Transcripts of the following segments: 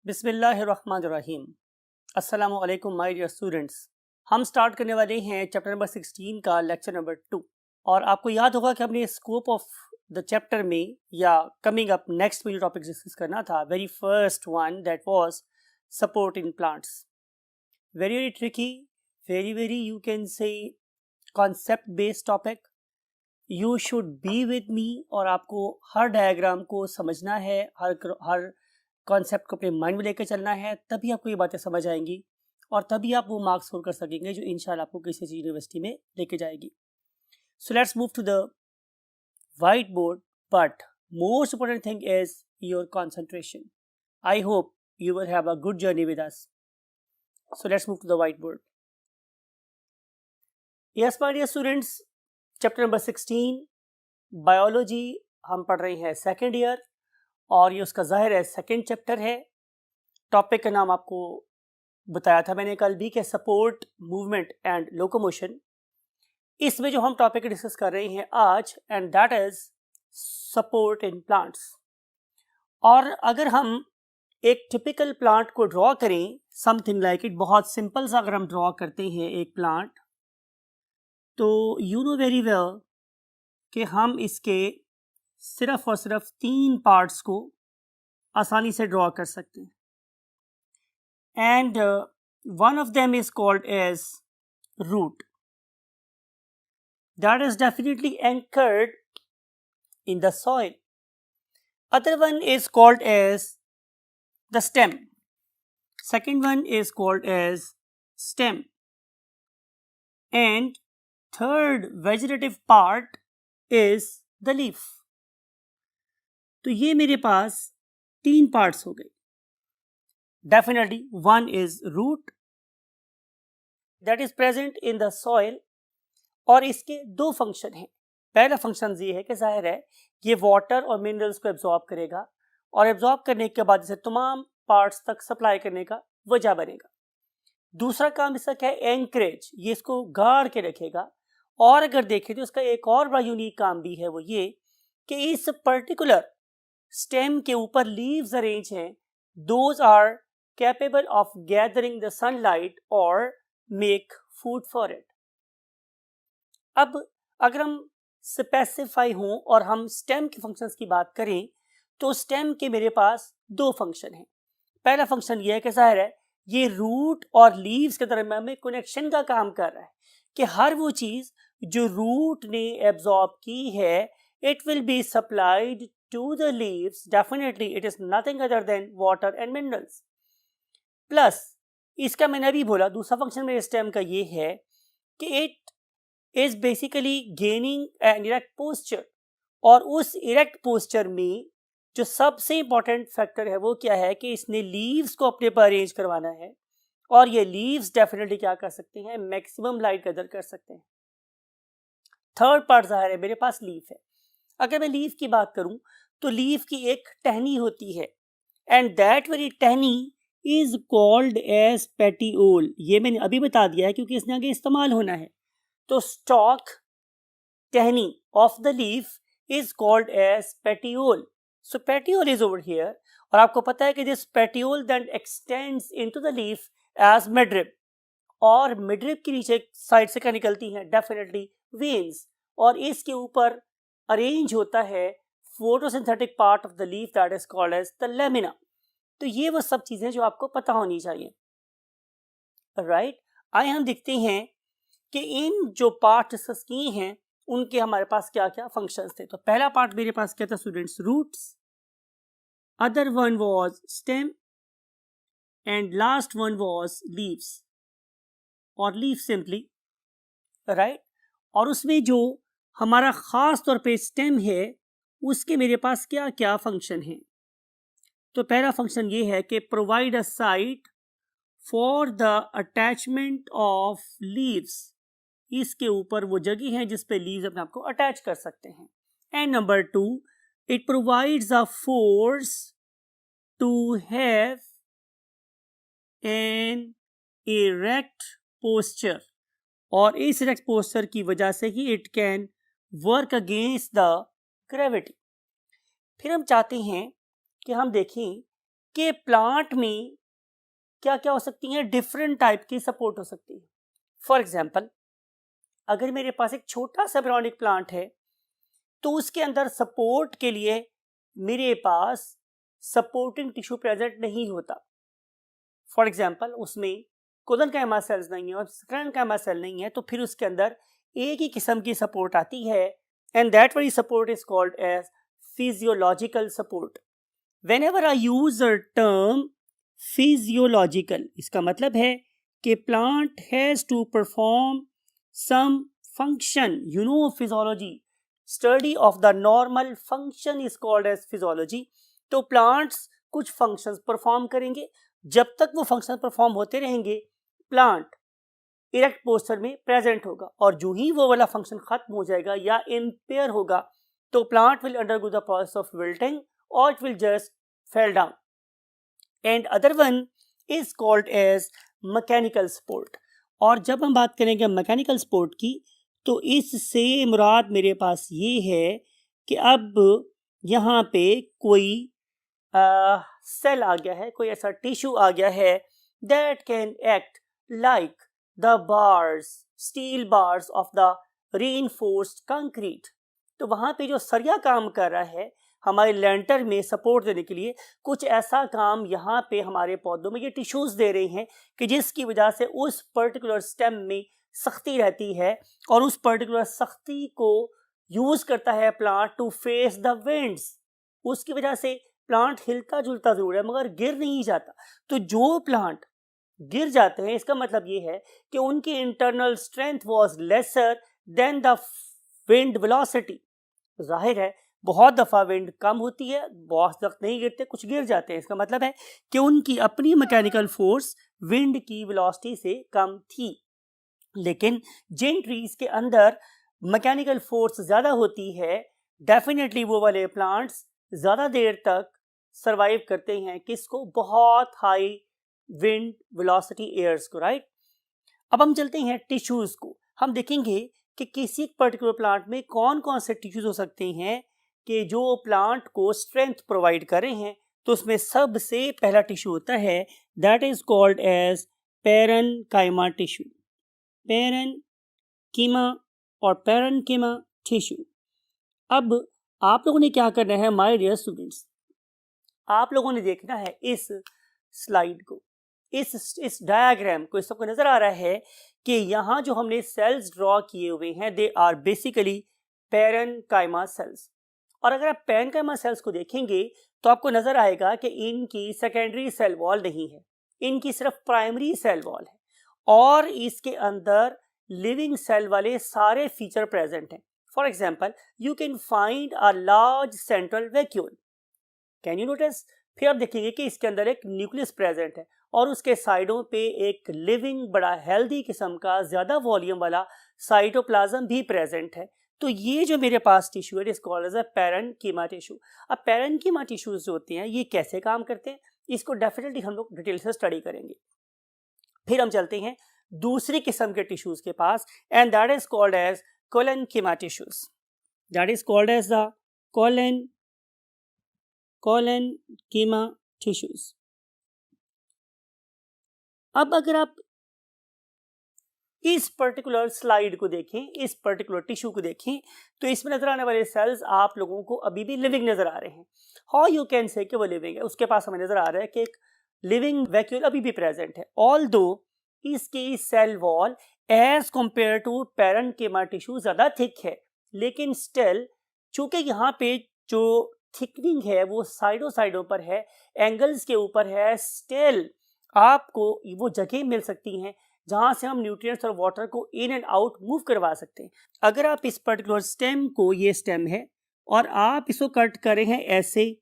बिस्मिल्लाहिर्रहमानिर्रहीम। अस्सलामु अलैकुम माय डियर स्टूडेंट्स। हम स्टार्ट करने वाले हैं चैप्टर नंबर 16 का लेक्चर नंबर 2। और आपको याद होगा कि हमने स्कोप ऑफ द चैप्टर में या कमिंग अप नेक्स्ट में जो टॉपिक डिस्कस करना था, very first one that was support in plants. Very very tricky, very you can say concept based topic. You should be with me और आपको हर diagram को समझना है, हर कॉन्सेप्ट को अपने माइंड में लेकर चलना है, तभी आपको ये बातें समझ आएंगी और तभी आप वो मार्क्स स्कोर कर सकेंगे जो इंशाल्लाह आपको किसी यूनिवर्सिटी में लेके जाएगी। So let's move to the whiteboard, but most important thing is your concentration. I hope you will have a good journey with us. So let's move to the whiteboard. Yes, my dear students, chapter number 16 biology हम पढ़ रहे हैं second year और ये उसका ज़ाहिर है second chapter है। टॉपिक का नाम आपको बताया था मैंने कल भी कि सपोर्ट मूवमेंट एंड लोकोमोशन। इसमें जो हम टॉपिक डिस्कस कर रहे हैं आज, and that is support in plants. और अगर हम एक टिपिकल प्लांट को ड्रॉ करें, समथिंग लाइक इट, बहुत सिंपल सा अगर हम ड्रॉ करते हैं एक प्लांट, तो यू नो वेरी वेल कि हम इसके सिर्फ और सिर्फ 3 पार्ट्स को आसानी से ड्रॉ कर सकते हैं। And one of them is called as root, that is definitely anchored in the soil. Other one is called as the stem. Second one is called as stem. And third vegetative part is the leaf. तो ये मेरे पास 3 parts हो गए। Definitely one is root that is present in the soil और इसके 2 function हैं। पहला फंक्शन ये है कि जाहिर है ये वाटर और मिनरल्स को एब्जॉर्ब करेगा और एब्जॉर्ब करने के बाद इसे तमाम पार्ट्स तक सप्लाई करने का वजह बनेगा। दूसरा काम इसका क्या है? एंकरेज, ये इसको गाड़ के रखेगा। और अगर देखें तो इसका एक और बड़ा यूनिक काम भी है, वो ये कि इस पर्टिकुलर स्टेम के ऊपर लीव्स अरेंज हैं, those are capable of gathering the sunlight और मेक फूड फॉर इट। अब अगर हम स्पेसिफाई हों और हम स्टेम के फंक्शंस की बात करें, तो स्टेम के मेरे पास 2 फंक्शन हैं। पहला फंक्शन ये है कि जाहिर है ये रूट और लीव्स के दरमियान में कनेक्शन का काम कर रहा है कि हर वो चीज जो रूट ने एब्जॉर्ब की है, it will be supplied to the leaves. Definitely it is nothing other than water and minerals. Plus इसका मैंने अभी बोला दूसरा फंक्शन मेरे स्टेम का ये है कि it is basically gaining an erect posture, और उस इरेक्ट पोस्चर में जो सबसे इंपॉर्टेंट फैक्टर है वो क्या है कि इसने लीव्स को अपने पर अरेंज करवाना है, और ये लीव्स डेफिनेटली क्या कर सकते हैं? मैक्सिमम लाइट गैदर कर सकते हैं। थर्ड पार्ट जाहिर है मेरे पास लीफ है। अगर मैं लीफ की बात करूं तो लीफ की एक टहनी होती है, एंड दैट वेरी टहनी इज कॉल्ड एज पेटियोल। ये मैंने अभी बता दिया है क्योंकि इसने आगे इस्तेमाल होना है। तो स्टॉक टहनी of the leaf is called as petiole. So petiole is over here, और आपको पता है कि this petiole then extends into the leaf as midrib, और midrib की नीचे साइड से क्या निकलती हैं? Definitely veins, और इसके ऊपर अरेंज होता है photosynthetic part of the leaf that is called as the lamina। तो ये वो सब चीजें जो आपको पता होनी चाहिए, राइट। आइए हम देखते हैं कि इन जो पार्ट डिस्कस किए हैं उनके हमारे पास क्या क्या फंक्शंस थे। तो पहला पार्ट मेरे पास क्या था students? Roots, other one was stem, and last one was leaves, और लीफ सिंपली, राइट। और उसमें जो हमारा खास तौर पे स्टेम है उसके मेरे पास क्या क्या फंक्शन है। तो पहला फंक्शन ये है कि provide a site for the attachment of leaves, इसके ऊपर वो जगह है जिस पे लीव्स अपने आप को अटैच कर सकते हैं। And number 2, it provides a force to have an erect posture, और इस इरेक्ट पोस्चर की वजह से ही it can work against the gravity. फिर हम चाहते हैं कि हम देखें कि प्लांट में क्या क्या हो सकती हैं, डिफरेंट टाइप की सपोर्ट हो सकती है। फॉर एग्जाम्पल, अगर मेरे पास एक छोटा सा एम्ब्रियोनिक प्लांट है तो उसके अंदर सपोर्ट के लिए मेरे पास सपोर्टिंग टिश्यू प्रेजेंट नहीं होता। फॉर एग्जाम्पल, उसमें कोलेनकाइमा सेल्स नहीं है और स्क्लेरेनकाइमा सेल नहीं है, तो फिर उसके अंदर एक ही किस्म की सपोर्ट आती है, and that very support is called as physiological support. Whenever I use a term physiological, इसका मतलब है कि plant has to perform some function, you know physiology, study of the normal function is called as physiology. तो plants कुछ functions perform करेंगे, जब तक वो फंक्शन परफॉर्म होते रहेंगे प्लांट इरेक्ट पोस्चर में प्रेजेंट होगा, और जो ही वो वाला फंक्शन खत्म हो जाएगा या इम्पेयर होगा तो plant will undergo the process of wilting और it will just fell down. And other one is called as mechanical support. और जब हम बात करेंगे मैकेनिकल सपोर्ट की, तो इससे मुराद मेरे पास ये है कि अब यहाँ पे कोई सेल आ गया है, कोई ऐसा टिश्यू आ गया है that can act like the bars, steel bars of the reinforced concrete. तो वहाँ पे जो सरिया काम कर रहा है हमारे लेंटर में सपोर्ट देने के लिए, कुछ ऐसा काम यहाँ पे हमारे पौधों में ये टिश्यूज दे रहे हैं कि जिसकी वजह से उस पर्टिकुलर स्टेम में सख्ती रहती है, और उस पर्टिकुलर सख्ती को यूज करता है plant to face the winds. उसकी वजह से प्लांट हिलता जुलता जरूर है मगर गिर नहीं जाता। तो जो प्लांट गिर जाते हैं इसका मतलब ये है कि उनकी internal strength was lesser than the wind velocity. जाहिर है बहुत दफा विंड कम होती है, बहुत वक्त नहीं गिरते, कुछ गिर जाते हैं। इसका मतलब है कि उनकी अपनी मैकेनिकल फोर्स विंड की वेलोसिटी से कम थी। लेकिन जिन ट्रीज के अंदर मैकेनिकल फोर्स ज्यादा होती है, डेफिनेटली वो वाले प्लांट्स ज्यादा देर तक सरवाइव करते हैं किसको, बहुत हाई विंड वेलोसिटी एयर्स को, राइट। अब हम चलते हैं टिश्यूज को। हम देखेंगे कि किसी पर्टिकुलर प्लांट में कौन कौन से टिश्यूज हो सकते हैं कि जो प्लांट को स्ट्रेंथ प्रोवाइड कर रहे हैं। तो उसमें सबसे पहला टिश्यू होता है that is called as parenchyma tissue. Parenchyma और पैरेन्कीमा टिश्यू। अब आप लोगों ने क्या करना है माय डियर स्टूडेंट्स, आप लोगों ने देखना है इस स्लाइड को, इस डायग्राम को। इस सबको नजर आ रहा है कि यहाँ जो हमने सेल्स ड्रॉ किए हुए हैं they are basically parenchyma cells. और अगर आप पैरेन्काइमा सेल्स को देखेंगे तो आपको नजर आएगा कि इनकी सेकेंडरी सेल वॉल नहीं है, इनकी सिर्फ प्राइमरी सेल वॉल है, और इसके अंदर लिविंग सेल वाले सारे फीचर प्रेजेंट हैं। For example, you can find a large central vacuole, can you notice. फिर आप देखेंगे कि इसके अंदर एक न्यूक्लियस प्रेजेंट है और उसके साइडों पे एक लिविंग बड़ा हेल्दी किस्म का ज्यादा वॉल्यूम वाला साइटोप्लाज्म भी प्रेजेंट है। तो ये जो मेरे पास टिश्यू है it is called as a parenchyma tissue. अब पैरेन्कीमा टिश्यूज जो होते हैं ये कैसे काम करते हैं, इसको डेफिनेटली हम लोग डिटेल से स्टडी करेंगे। फिर हम चलते हैं दूसरी किस्म के टिश्यूज के पास, and that is called as collenchyma tissues. That is called as the collenchyma tissues. अब अगर आप इस पर्टिकुलर स्लाइड को देखें, इस पर्टिकुलर टिश्यू को देखें, तो इसमें नजर आने वाले सेल्स आप लोगों को अभी भी लिविंग नजर आ रहे हैं। हाउ यू कैन से कि वो लिविंग है, उसके पास हमें नजर आ रहा है कि एक लिविंग वैक्यूल अभी भी प्रेजेंट है, ऑल्दो इसकी cell wall as compare to parenchyma tissue ज्यादा थिक है, लेकिन स्टिल चूंकि यहाँ पे जो थिकनिंग है वो साइडों पर है, एंगल्स के ऊपर है, स्टिल आपको वो जगह मिल सकती हैं जहां से हम न्यूट्रिएंट्स और वाटर को इन एंड आउट मूव करवा सकते हैं। अगर आप इस पर्टिकुलर स्टेम को, ये स्टेम है और आप इसको कट कर रहे हैं, ऐसे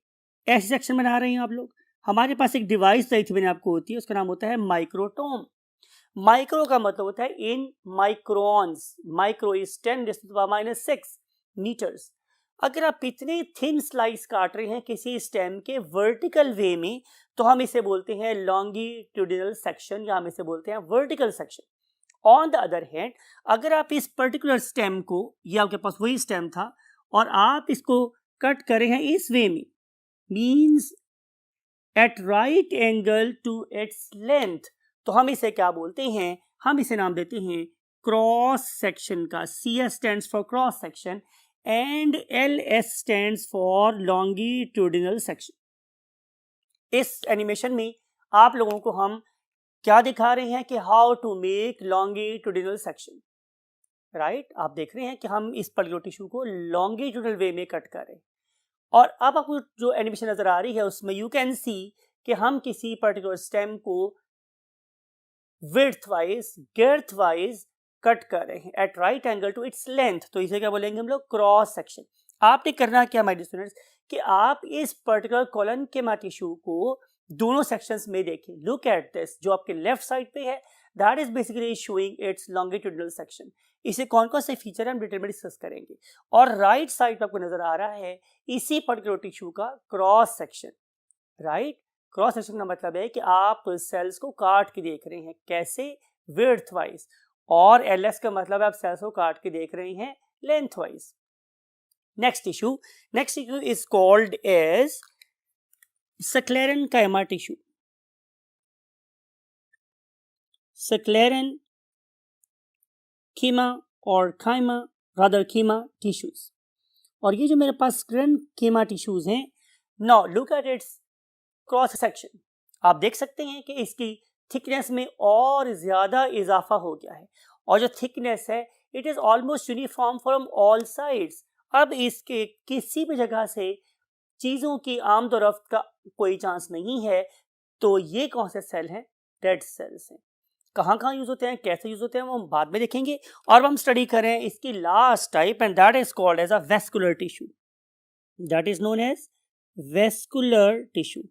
सेक्शन बना रहे हैं आप लोग, हमारे पास एक डिवाइस दी थी मैंने आपको होती है, उसका नाम होता है माइक्रोटोम। माइक्रो का मतलब होता है इन माइक्रोन्स, माइक्रो इज 10⁻⁻⁶ मीटर्स। अगर आप इतने थिन स्लाइस काट रहे हैं किसी स्टेम के वर्टिकल वे में तो हम इसे बोलते हैं लॉन्गिट्यूडिनल सेक्शन, या हम इसे बोलते हैं vertical section. On the other hand, अगर आप इस पर्टिकुलर स्टेम को, ये आपके पास वही स्टेम था, और आप इसको कट कर रहे हैं इस वे में, means at right angle to its length. तो हम इसे क्या बोलते हैं, हम इसे नाम देते हैं क्रॉस सेक्शन का। CS stands for cross section and LS stands for longitudinal section. इस एनिमेशन में आप लोगों को हम क्या दिखा रहे हैं कि how to make longitudinal section, right. आप देख रहे हैं कि हम इस पर्टिकुलर टिश्यू को लॉन्गिट्यूडिनल वे में कट कर रहे हैं। और अब आपको जो एनिमेशन नजर आ रही है उसमें यू कैन सी कि हम किसी पर्टिकुलर स्टेम को width wise girth wise cut कर रहे हैं at right angle to its length. तो इसे क्या बोलेंगे हम लोग, क्रॉस सेक्शन। आपने करना क्या माय डियर स्टूडेंट्स कि आप इस पर्टिकुलर कॉलन के टिश्यू को दोनों सेक्शंस में देखें। लुक एट दिस, जो आपके लेफ्ट साइड पे है that is basically showing it's longitudinal section. इसे कौन कौन से फीचर हम डिटेल में डिस्कस करेंगे। और राइट साइड पे आपको नजर आ रहा है इसी पर्टिकुलर टिश्यू का cross section, right. Cross section का मतलब है कि आप सेल्स को काट के देख रहे हैं, कैसे, विड्थ वाइज। और LS का मतलब आप सेल्स को काट के देख रहे हैं length wise. Next tissue is called as sclerenchyma tissue. sclerenchyma और chyma rather chyma tissues। और ये जो मेरे पास sclerenchyma टिश्यूज हैं, now look at its cross section. आप देख सकते हैं कि इसकी थिकनेस में और ज्यादा इजाफा हो गया है, और जो थिकनेस है it is almost uniform from all sides. अब इसके किसी भी जगह से चीजों की आमद और रफ्त का कोई चांस नहीं है। तो ये कौन से सेल हैं, डेड सेल्स हैं। कहाँ कहाँ यूज होते हैं, कैसे यूज होते हैं, वो हम बाद में देखेंगे। और हम स्टडी करें इसकी last type and that is called as a vascular tissue, that is known as vascular tissue.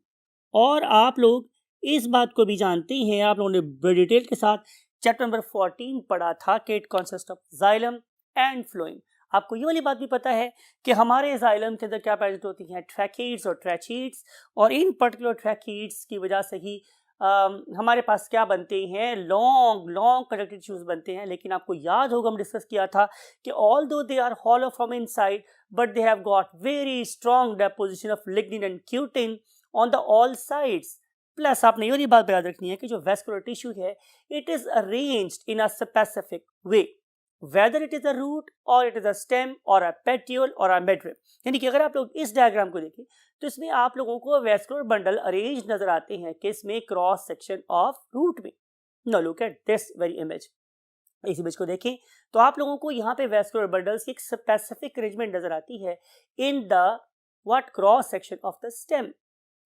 और आप लोग इस बात को भी जानते हैं, आप लोगों ने बड़े डिटेल के साथ चैप्टर नंबर 14 पढ़ा था कि it consist of xylem and phloem. आपको ये वाली बात भी पता है कि हमारे जाइलम के अंदर क्या प्रेजेंट होती हैं, ट्रैकीड्स और ट्रैचीड्स। और इन पर्टिकुलर ट्रैकीड्स की वजह से ही हमारे पास क्या बनते हैं, लॉन्ग लॉन्ग कंडक्टिव टिश्यूज बनते हैं। लेकिन आपको याद होगा हम डिस्कस किया था कि although they are hollow from inside but they have got very strong deposition of lignin and cutin on the all sides. Plus आपने ये वाली बात याद रखनी है कि जो वेस्कुलर टिश्यू है it is arranged in a specific way, whether it is a root or it is a stem or a petiole or a midrib। यानी कि अगर आप लोग इस डायग्राम को देखें तो इसमें आप लोगों को वेस्कुलर बंडल अरेंज नजर आते हैं, किसमें, क्रॉस सेक्शन ऑफ रूट में। Now look at this very image. इस इमेज को देखें तो आप लोगों को यहाँ पे वेस्कुलर बंडल्स की एक स्पेसिफिक अरेंजमेंट नजर आती है in the what, cross section of the stem.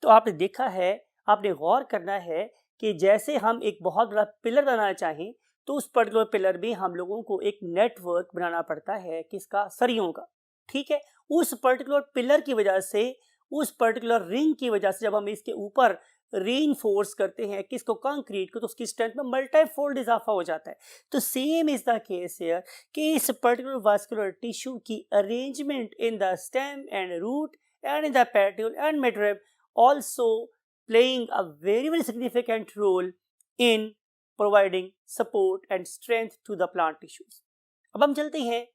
तो आपने देखा है, आपने गौर करना है कि जैसे हम एक बहुत बड़ा पिलर बनाना चाहें तो उस पर्टिकुलर पिलर में हम लोगों को एक नेटवर्क बनाना पड़ता है, किसका, सरियों का, ठीक है। उस पर्टिकुलर पिलर की वजह से, उस पर्टिकुलर रिंग की वजह से जब हम इसके ऊपर रीइंफोर्स करते हैं किसको, कंक्रीट को, तो उसकी स्ट्रेंथ में मल्टीफोल्ड इजाफा हो जाता है। तो same is the case here कि इस पर्टिकुलर वास्कुलर टिश्यू की arrangement in the stem and root and in the petiole and midrib also playing a very very significant role in providing support and strength to the plant tissues। अब हम चलते हैं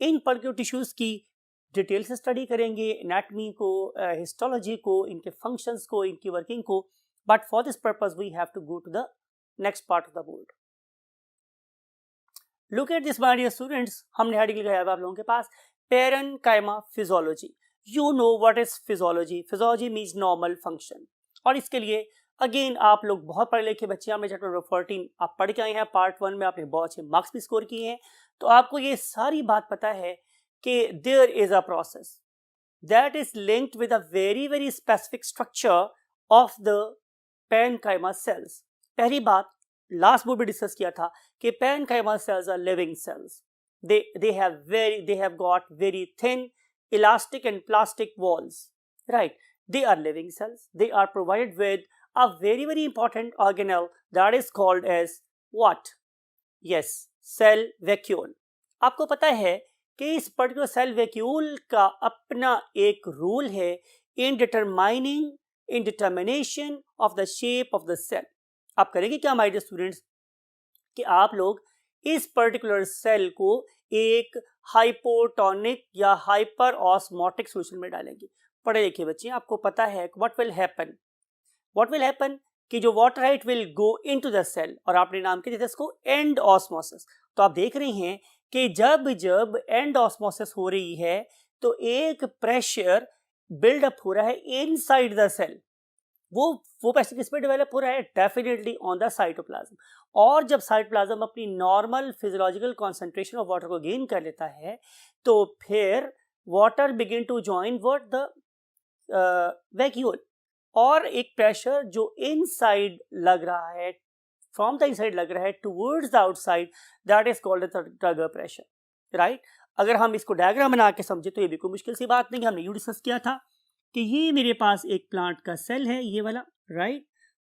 इन particular tissues की detail से study करेंगे, anatomy को, histology को, इनके फंक्शंस को, इनकी वर्किंग को। But for this purpose we have to go to the next part of the board. Look at this my dear students, हमने हेडिंग लगाया है आप लोगों के पास, parenchyma physiology. You know what is physiology. Physiology means normal function. और इसके लिए अगेन आप लोग बहुत पढ़े लिखे बच्चे, हमने चैप्टर नंबर 14 आप पढ़ के आए हैं, पार्ट 1 में आपने बहुत अच्छे मार्क्स भी स्कोर किए हैं। तो आपको ये सारी बात पता है कि there is a process that is linked with a very very specific structure of the parenchyma cells. पहली बात लास्ट बोर्ड में डिस्कस किया था कि parenchyma cells are living cells. they have got very thin elastic and plastic walls, right? They are living cells. They are provided with a very very important organelle that is called as what? Yes, cell vacuole। आपको पता है कि इस particular cell vacuole का अपना एक rule है in determination of the shape of the cell. आप करेंगे क्या माय डियर स्टूडेंट्स कि आप लोग इस पर्टिकुलर सेल को एक हाइपोटोनिक या हाइपर ऑस्मोटिक सॉल्यूशन में डालेंगे। पढ़े लिखे बच्चे, आपको पता है what will happen what will happen कि जो वाटर है it will go into the cell, और आपने नाम के दिया इसको एंड ऑस्मोसिस। तो आप देख रहे हैं कि जब जब एंड ऑस्मोसिस हो रही है तो एक प्रेशर बिल्डअप हो रहा है इनसाइड द सेल। वो प्रेशर किस पे डेवलप हो रहा है? Definitely on the cytoplasm. और जब साइटोप्लाज्म अपनी normal physiological concentration of water को गेन कर लेता है तो फिर water begin to join what the vacuole, और एक प्रेशर जो इनसाइड लग रहा है, फ्रॉम द इनसाइड लग रहा है towards the outside, that is called the turgor pressure, right. अगर हम इसको डायग्राम बना के समझे तो ये भी कोई मुश्किल सी बात नहीं, हमने यूं डिस्कस किया था कि ये मेरे पास एक प्लांट का सेल है, ये वाला, राइट,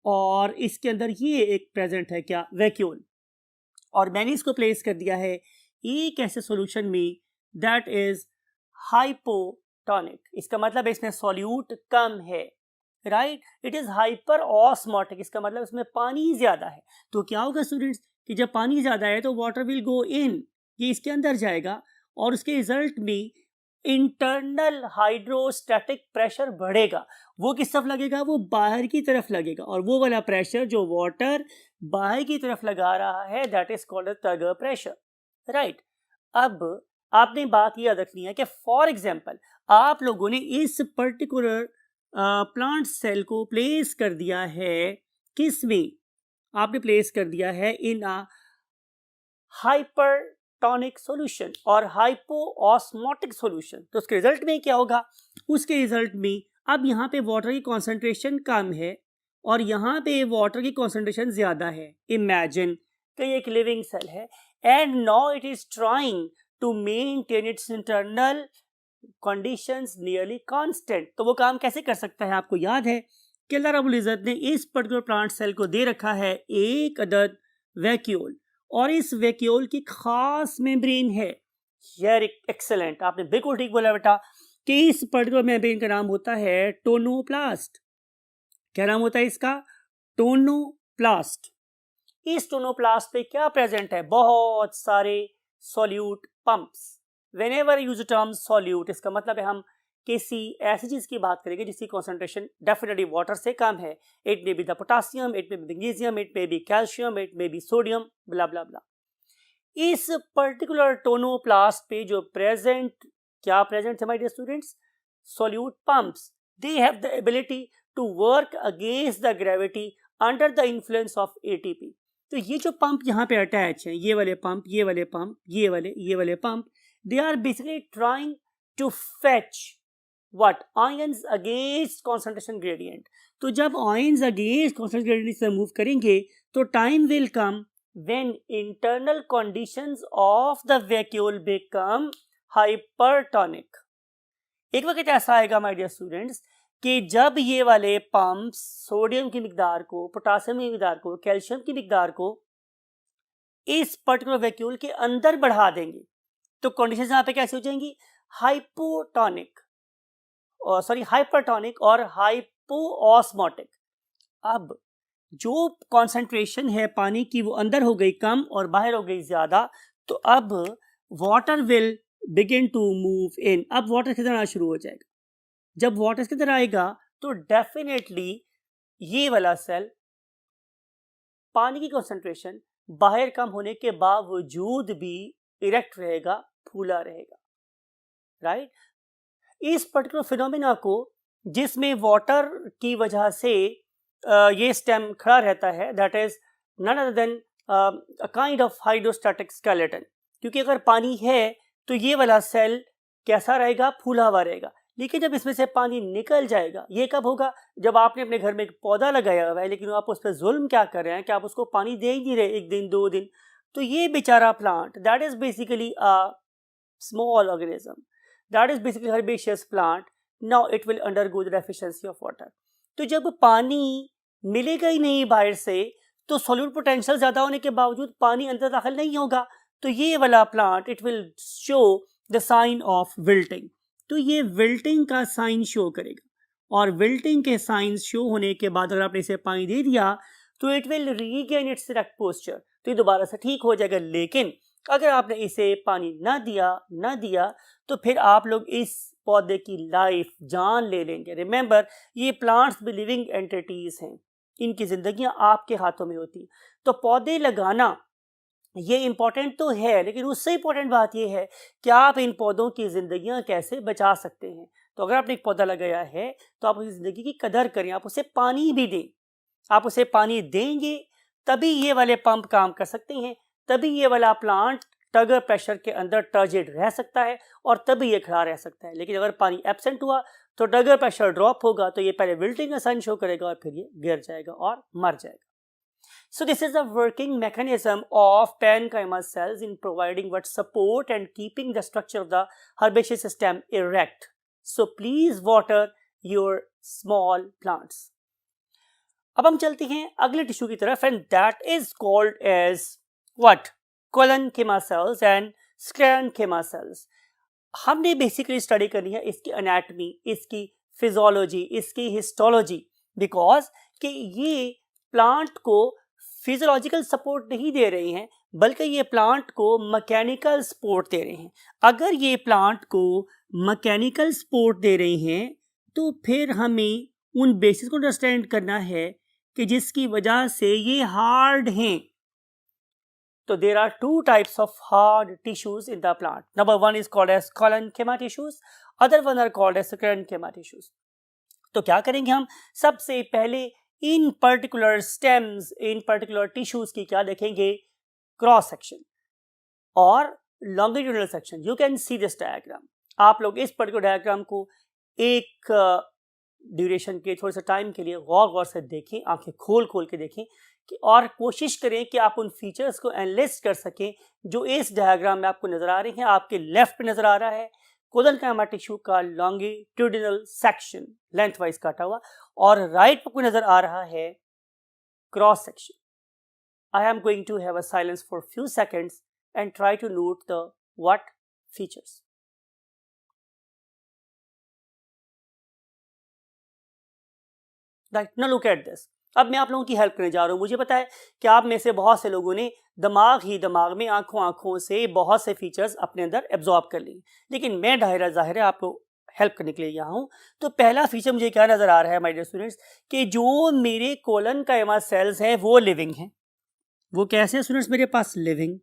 और इसके अंदर ये एक प्रेजेंट है क्या? वैक्यूल, और मैंने इसको प्लेस कर दिया है एक ऐसे सॉल्यूशन में दैट इज हाइपोटोनिक। इसका मतलब इसमें सॉल्यूट कम है, right, it is hyper osmotic, इसका मतलब इसमें पानी ज्यादा है। तो क्या होगा स्टूडेंट्स कि जब पानी ज्यादा है तो वाटर विल गो इन, ये इसके अंदर जाएगा, और उसके रिजल्ट में इंटरनल हाइड्रोस्टैटिक प्रेशर बढ़ेगा। वो किस तरफ लगेगा? वो बाहर की तरफ लगेगा, और वो वाला प्रेशर जो वाटर बाहर की तरफ लगा रहा है that is called turgor pressure, right. अब आपने बात याद रखनी है कि फॉर एग्जांपल आप लोगों ने इस पर्टिकुलर प्लांट सेल को प्लेस कर दिया है किस में? आपने प्लेस कर दिया है इन अ हाइपरटोनिक सॉल्यूशन और हाइपोऑस्मोटिक सॉल्यूशन। तो उसके रिजल्ट में क्या होगा? उसके रिजल्ट में अब यहाँ पे वाटर की कॉन्सेंट्रेशन कम है और यहाँ पे वाटर की कॉन्सेंट्रेशन ज्यादा है। इमेजिन कि एक लिविंग सेल है and now it is trying to maintain its internal conditions nearly constant. तो वो काम कैसे कर सकता है? आपको याद है कि अल्लाह रब्बुल इज्जत ने इस पर्टिकुलर प्लांट सेल को दे रखा है एक अदद वैक्यूल, और इस वैक्यूल की खास मेम्ब्रेन है। यार एक्सेलेंट, आपने बिल्कुल ठीक बोला बेटा कि इस पर्टिकुलर मेम्ब्रेन का नाम होता है टोनोप्लास्ट। क्या नाम होता है इसका? टोनोप्लास्ट। इस टोनोप्लास्ट पे क्या प्रेजेंट है? बहुत सारे solute pumps. Whenever use the term solute, इसका मतलब है हम किसी ऐसी चीज की बात करेंगे जिसकी कॉन्सेंट्रेशन डेफिनेटली वाटर से कम है। It may be the potassium, it may be magnesium, it may be calcium, it may be sodium, blah blah blah. इस पर्टिकुलर टोनोप्लास्ट पे जो प्रेजेंट, क्या प्रेजेंट है my dear students? Solute pumps. They have the ability to work against the gravity under the influence of ATP. तो ये जो pump यहाँ पे अटैच है, ये वाले पंप, ये वाले पंप, ये वाले pump, they are basically trying to fetch what? Ions against concentration gradient. तो जब ions against concentration gradient से move करेंगे तो time will come when internal conditions of the vacuole become hypertonic. एक वक्त ऐसा आएगा my dear students कि जब ये वाले पंप सोडियम की मिकदार को, पोटासियम की मिकदार को, कैल्शियम की मिकदार को इस पर्टिकुलर वैक्यूल के अंदर बढ़ा देंगे तो कंडीशन यहाँ पे कैसे हो जाएंगी? हाइपोटोनिक, हाइपरटोनिक और हाइपोऑस्मोटिक। अब जो कॉन्सेंट्रेशन है पानी की वो अंदर हो गई कम और बाहर हो गई ज्यादा, तो अब water will begin to move in. अब वाटर किधर आना शुरू हो जाएगा? जब वाटर किधर आएगा तो डेफिनेटली ये वाला सेल पानी की कॉन्सेंट्रेशन बाहर कम होने के बावजूद भी इरेक्ट रहेगा, फूला रहेगा, राइट। इस पर्टिकुलर फिनोमेना को जिसमें वाटर की वजह से ये स्टेम खड़ा रहता है that is none other than a kind of hydrostatic skeleton. क्योंकि अगर पानी है तो ये वाला सेल कैसा रहेगा? फूला हुआ रहेगा। लेकिन जब इसमें से पानी निकल जाएगा, ये कब होगा? जब आपने अपने घर में एक पौधा लगाया हुआ है लेकिन आप उस पर जुल्म क्या कर रहे हैं कि आप उसको पानी दे ही नहीं रहे, एक दिन दो दिन, तो ये बेचारा plant that is basically a small organism, that is basically herbaceous plant, now it will undergo the deficiency of water. तो जब पानी मिलेगा ही नहीं बाहर से तो सॉल्यूट पोटेंशियल ज्यादा होने के बावजूद पानी अंदर दाखिल नहीं होगा, तो ये वाला plant it will show the sign of wilting. तो ये विल्टिंग का साइन शो करेगा, और विल्टिंग के साइन शो होने के बाद अगर आपने इसे पानी दे दिया तो it will regain it's correct posture, तो ये दोबारा से ठीक हो जाएगा। लेकिन अगर आपने इसे पानी ना दिया तो फिर आप लोग इस पौधे की लाइफ जान ले लेंगे। रिमेंबर, ये प्लांट्स भी लिविंग एंटिटीज हैं, इनकी जिंदगियां आपके हाथों में होती। तो पौधे लगाना ये इम्पोर्टेंट तो है, लेकिन उससे इम्पोर्टेंट बात ये है कि आप इन पौधों की जिंदगियां कैसे बचा सकते हैं। तो अगर आपने एक पौधा लगाया है तो आप उसकी ज़िंदगी की कदर करें, आप उसे पानी भी दें। आप उसे पानी देंगे तभी ये वाले पंप काम कर सकते हैं, तभी ये वाला प्लांट टगर प्रेशर के अंदर टर्जिड रह सकता है और तभी ये खड़ा रह सकता है। लेकिन अगर पानी एब्सेंट हुआ तो टगर प्रेशर ड्रॉप होगा, तो ये पहले विल्टिंग का साइन शो करेगा और फिर ये गिर जाएगा और मर जाएगा। So this is a working mechanism of parenchyma cells in providing what support and keeping the structure of the herbaceous stem erect. So please water your small plants. अब हम चलते हैं अगले टिश्यू की तरफ, and that is called as what? Collenchyma cells and sclerenchyma cells. हमने basically study करनी है इसकी एनाटमी, इसकी फिजियोलॉजी, इसकी हिस्टोलॉजी, बिकॉज कि ये प्लांट को फिजियोलॉजिकल सपोर्ट नहीं दे रहे हैं, बल्कि ये प्लांट को मैकेनिकल सपोर्ट दे रहे हैं। अगर ये प्लांट को मैकेनिकल सपोर्ट दे रहे हैं तो फिर हमें उन बेसिस को अंडरस्टैंड करना है कि जिसकी वजह से ये हार्ड हैं। तो there are two types of hard tissues in the plant. Number one is called as collenchyma tissues, other one are called as sclerenchyma tissues. तो क्या करेंगे हम, सबसे पहले इन पर्टिकुलर स्टेम्स, इन पर्टिकुलर टिश्यूज की क्या देखेंगे, क्रॉस सेक्शन और longitudinal section. You can see this diagram. आप लोग इस पर्टिकुलर डायग्राम को एक ड्यूरेशन के थोड़े से टाइम के लिए गौर से देखें, आंखें खोल के देखें कि और कोशिश करें कि आप उन फीचर्स को एनालाइज कर सकें जो इस डायग्राम में आपको नजर आ रहे हैं। आपके लेफ्ट पे नजर आ रहा है कोलेनकेमा टिश्यू का लॉन्गिट्यूडिनल सेक्शन लेंथ वाइज काटा हुआ, और राइट पे नजर आ रहा है cross section. I am going to have a silence for few seconds and try to note the what features. Right, now look at this. अब मैं आप लोगों की हेल्प करने जा रहा हूँ। मुझे पता है कि आप में से बहुत से लोगों ने दिमाग में आंखों से बहुत से फीचर्स अपने अंदर एब्जॉर्ब कर लिए, लेकिन मैं जाहिर है आपको हेल्प करने के लिए यहाँ हूँ। तो पहला फीचर मुझे क्या नज़र आ रहा है माय डियर स्टूडेंट्स, कि जो मेरे कोलेनकेमा सेल्स हैं वो लिविंग हैं। वो कैसे हैं स्टूडेंट्स, मेरे पास लिविंग।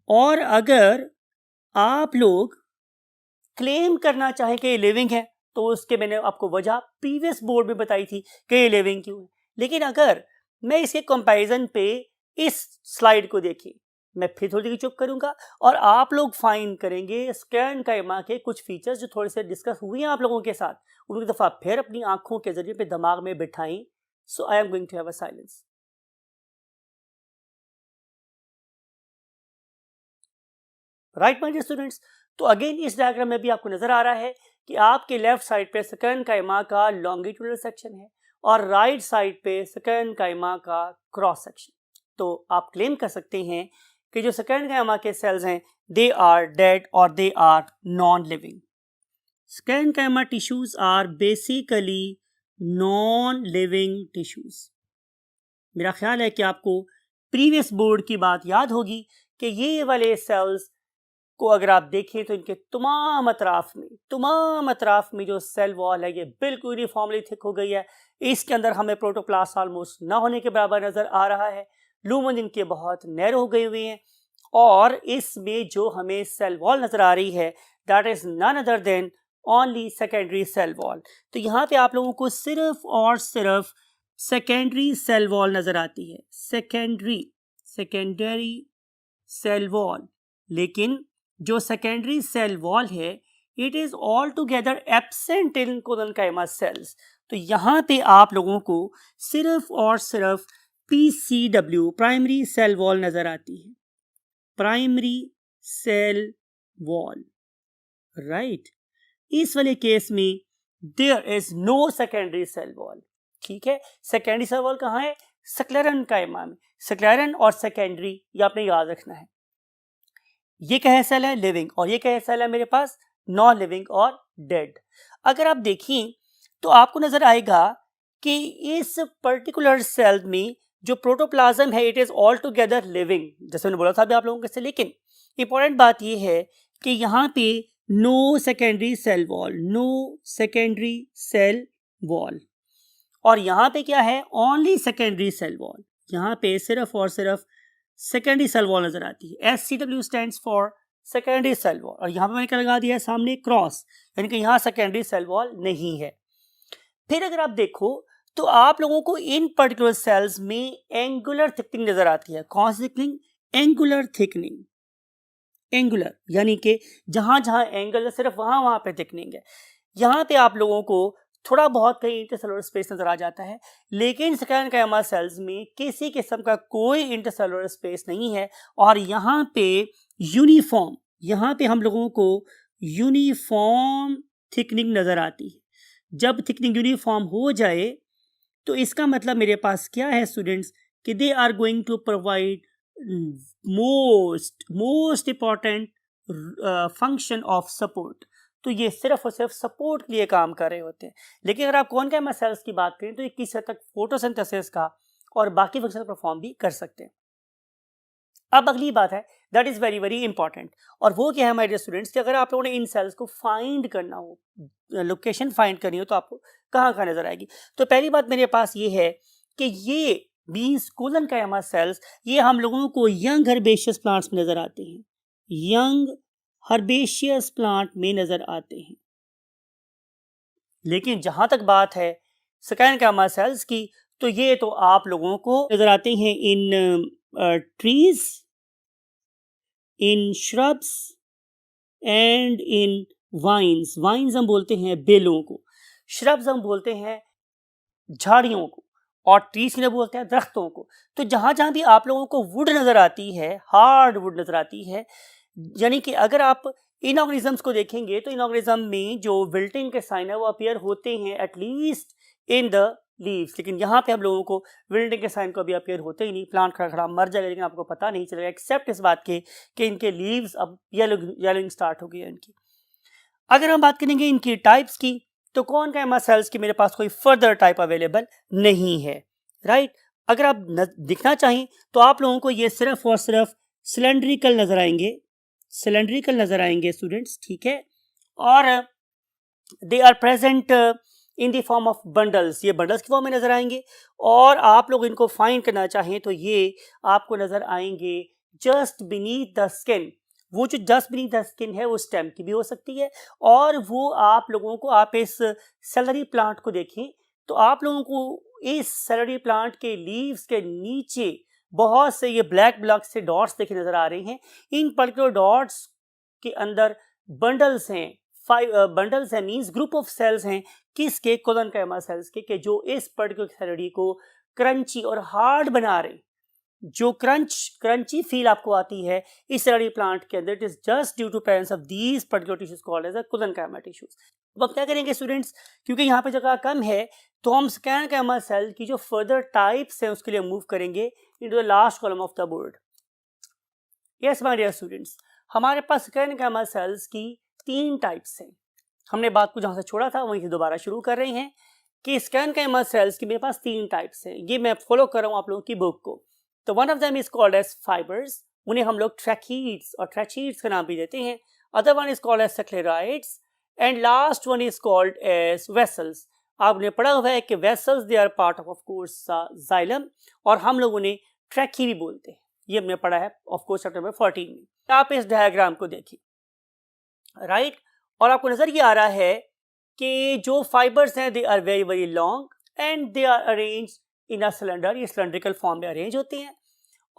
और अगर आप लोग क्लेम करना चाहें कि ये लिविंग है तो उसके मैंने आपको वजह प्रीवियस बोर्ड में बताई थी कि ये लिविंग क्यों है। लेकिन अगर मैं इसके कंपैरिजन पे इस स्लाइड को देखिए, मैं फिर थोड़ी देर चुप करूंगा और आप लोग फाइंड करेंगे स्क्लेरेनकेमा के कुछ फीचर्स जो थोड़े से डिस्कस हुए हैं आप लोगों के साथ, उनको दफा फिर अपनी आंखों के जरिए पे दिमाग में बिठाएं। So I am going to have a silence. Right my dear students, तो अगेन इस डायग्राम में भी आपको नजर आ रहा है कि आपके लेफ्ट साइड पे स्क्लेरेनकेमा का लॉन्गिट्यूडनल सेक्शन है और राइट साइड पे स्क्लेरेनकेमा का क्रॉस सेक्शन। तो आप क्लेम कर सकते हैं कि जो स्क्लेरेनकेमा के सेल्स हैं दे आर डेड और they are non living. Sclerenchyma tissues are basically non living tissues. मेरा ख्याल है कि आपको प्रीवियस बोर्ड की बात याद होगी कि ये वाले सेल्स को अगर आप देखें तो इनके तमाम अतराफ में जो सेल वॉल है ये बिल्कुल यूनिफॉर्मली थिक हो गई है। इसके अंदर हमें प्रोटोप्लास्ट ऑलमोस्ट ना होने के बराबर नजर आ रहा है। लूमन इनके बहुत नैरो हो गए हुए हैं और इसमें जो हमें सेल वॉल नजर आ रही है that is none other than only secondary cell wall. तो यहाँ पे आप लोगों को सिर्फ और सिर्फ सेकेंडरी सेल वॉल नजर आती है, सेकेंडरी सेल वॉल। लेकिन जो सेकेंडरी सेल वॉल है it is all together absent in collenchyma cells. तो यहाँ पे आप लोगों को सिर्फ और सिर्फ PCW प्राइमरी सेल वॉल नजर आती है, प्राइमरी सेल वॉल। राइट, इस वाले केस में there is no secondary cell wall. ठीक है, सेकेंडरी सेल वॉल कहाँ है, स्क्लेरेनकेमा में। स्क्लेरन और सेकेंडरी ये आपने याद रखना है। ये क्या सेल है, लिविंग, और ये क्या सेल है मेरे पास, नॉन लिविंग और डेड। अगर आप देखें तो आपको नजर आएगा कि इस पर्टिकुलर सेल में जो प्रोटोप्लाज्म है it is all together living, जैसे मैंने बोला था अभी आप लोगों के से। लेकिन इंपॉर्टेंट बात ये है कि यहाँ पे no secondary cell wall, no secondary cell wall. और यहाँ पे क्या है, ओनली सेकेंडरी सेल वॉल, यहाँ पे सिर्फ और सिर्फ सेकेंडरी सेल वॉल नजर आती है। SCW stands for secondary cell wall, और यहाँ पे मैंने क्या लगा दिया है सामने, क्रॉस, यानी कि यहाँ सेकेंडरी सेल वॉल नहीं है। फिर अगर आप देखो तो आप लोगों को इन पर्टिकुलर सेल्स में एंगुलर थिकनिंग नजर आती है। कौन सी थिकनिंग? Angular thickening. एंगुलर यानी कि जहां जहां एंगल है सिर्फ वहां वहां पे थिकनिंग है। यहाँ पे आप लोगों को थोड़ा बहुत कहीं इंटरसेलुलर स्पेस नजर आ जाता है, लेकिन सेकेंडरी सेल्स में किसी किस्म का कोई इंटरसेलुलर स्पेस नहीं है, और यहाँ पे यूनिफॉर्म, यहाँ पे हम लोगों को यूनिफॉर्म थिकनिंग नजर आती है। जब थिकनिंग यूनिफॉर्म हो जाए तो इसका मतलब मेरे पास क्या है स्टूडेंट्स, कि they are going to provide most important function of support. तो ये सिर्फ और सिर्फ सपोर्ट के लिए काम कर रहे होते हैं। लेकिन अगर आप कॉनकैमा सेल्स की बात करें तो ये किस हद तक फोटोसिंथेसिस का और बाकी फंक्शन परफॉर्म भी कर सकते हैं। अब अगली बात है, that is very very important, और वो क्या है हमारे डियर स्टूडेंट्स, कि अगर आप लोगों ने इन सेल्स को फाइंड करना हो, लोकेशन फाइंड करनी हो, तो आपको कहाँ कहाँ नजर आएगी। तो पहली बात मेरे पास ये है कि ये बीन्स कोलेनकाइमा सेल्स, ये हम लोगों को यंग हर्बेशियस प्लांट्स में नजर आते हैं, यंग हर्बेशियस प्लांट में नजर आते हैं। लेकिन जहां तक बात है सेकेंडरी सेल्स की, तो ये तो आप लोगों को नजर आते हैं in trees, in shrubs and in vines. Vines हम बोलते हैं बेलों को, श्रब्स हम बोलते हैं झाड़ियों को, और ट्रीज किन्हें बोलते हैं, दरख्तों को। तो जहां जहां भी आप लोगों को वुड नजर आती है, हार्ड वुड नजर आती है, यानी कि अगर आप इन ऑर्गेनिजम्स को देखेंगे तो इन ऑर्गेनिज्म में जो विल्टिंग के साइन है वो अपीयर होते हैं एटलीस्ट इन द लीव्स, लेकिन यहाँ पे हम लोगों को विल्टिंग के साइन को अभी अपीयर होते ही नहीं। प्लांट खड़ा खड़ा मर जाएगा, लेकिन आपको पता नहीं चलेगा एक्सेप्ट इस बात के कि इनके लीव्स अब येलोइंग स्टार्ट हो गई है इनकी। अगर हम बात करेंगे इनकी टाइप्स की, तो कोलेनकाइमा सेल्स की मेरे पास कोई फर्दर टाइप अवेलेबल नहीं है, राइट। अगर आप दिखना चाहें तो आप लोगों को ये सिर्फ और सिर्फ सिलेंड्रिकल नजर आएंगे, सिलेंड्रिकल नजर आएंगे स्टूडेंट्स, ठीक है। और they are present in the form of bundles, ये बंडल्स की फॉर्म में नजर आएंगे। और आप लोग इनको फाइंड करना चाहें तो ये आपको नजर आएंगे जस्ट बीनीथ द स्किन। वो जो जस्ट बीनीथ द स्किन है वो स्टेम की भी हो सकती है, और वो आप लोगों को, आप इस सेलरी प्लांट को देखें तो आप लोगों को इस सेलरी प्लांट के लीव्स के नीचे बहुत से ये ब्लैक ब्लॉक से डॉट्स देखे नजर आ रहे हैं। इन पर्टिकुलर डॉट्स के अंदर बंडल्स हैं, बंडल्स हैं, मींस ग्रुप ऑफ सेल्स हैं, किसके? कोलेनकाइमा सेल्स के, जो इस पर्टिकुलर सेलरी को क्रंची और हार्ड बना रहे। जो क्रंची फील आपको आती है इस सेलरी प्लांट के अंदर, it is just due to presence of these particular tissues called as collenchyma tissues. अब आप क्या करेंगे स्टूडेंट्स, क्योंकि यहाँ पे जगह कम है तो हम सेकेंडरी सेल की जो फर्दर टाइप्स हैं उसके लिए मूव करेंगे into the last column of the board. Yes my dear students, हमारे पास सेकेंडरी सेल्स की 3 टाइप्स हैं। हमने बात को जहाँ से छोड़ा था वहीं से दोबारा शुरू कर रहे हैं कि सेकेंडरी सेल्स की मेरे पास 3 टाइप्स हैं। ये मैं फॉलो कर रहा हूँ आप लोगों की बुक को। तो one of them is called as fibres, उन्हें हम लोग ट्रैकीड्स और ट्रैचीड्स का नाम भी देते हैं। Other one is called as sclereids, and last one is called as vessels. आपने पढ़ा हुआ है कि vessels they are part of course xylem, और हम लोग उन्हें ट्रैकी भी बोलते हैं। ये हमने पढ़ा है ऑफ कोर्स चैप्टर नंबर 14 में। आप इस डायग्राम को देखिए, राइट, और आपको नजर ये आ रहा है कि जो फाइबर्स हैं they are very very long and they are arrange in a cylinder, ये सिलेंड्रिकल फॉर्म में अरेंज होते हैं।